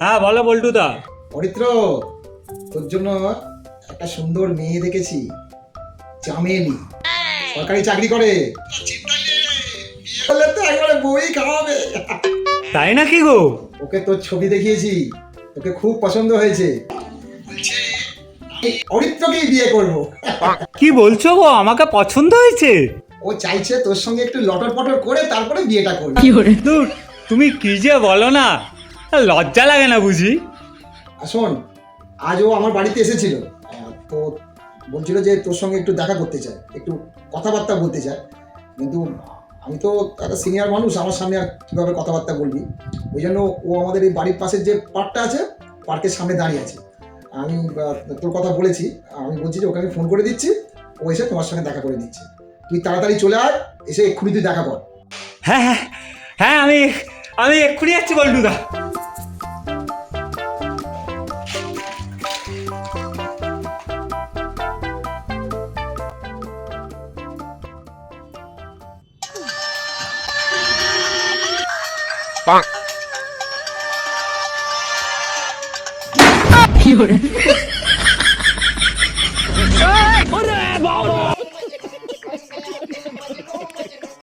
হ্যাঁ বলো বল্টুদা। অরিত্র, তোর জন্য একটা সুন্দর মেয়ে দেখেছি, চামেলি, সরকারি চাকরি করে। বললে তো একবারে বই খাওয়াবে। তাই নাকি গো? ওকে তোর ছবি দেখিয়েছি, তোকে খুব পছন্দ হয়েছে, অরিত্রকেই বিয়ে করব। কি বলছো গো, আমাকে পছন্দ হয়েছে? ও চাইছে তোর সঙ্গে একটু লটর পটর করে তারপরে বিয়েটা করবে। দূর, তুমি কি যে বলো না, লজ্জা লাগে না বুঝি? আর শোন, আজ ও আমার বাড়িতে এসেছিল, তো বলছিল যে তোর সঙ্গে একটু দেখা করতে চায়, একটু কথাবার্তা বলতে চায়, কিন্তু আমি তো একটা সিনিয়র মানুষ, আমার সামনে আর কীভাবে কথাবার্তা বলবি, ওই জন্য ও আমাদের এই বাড়ির পাশের যে পার্কটা আছে, পার্কের সামনে দাঁড়িয়ে আছে। আমি তোর কথা বলেছি, আমি বলছি যে ওকে আমি ফোন করে দিচ্ছি, ও এসে তোমার সঙ্গে দেখা করে দিচ্ছে। তুই তাড়াতাড়ি চলে আয়, এসে এক্ষুনি তুই দেখা কর। হ্যাঁ হ্যাঁ হ্যাঁ, আমি আমি এক্ষুনি যাচ্ছি বল্টুদা। কি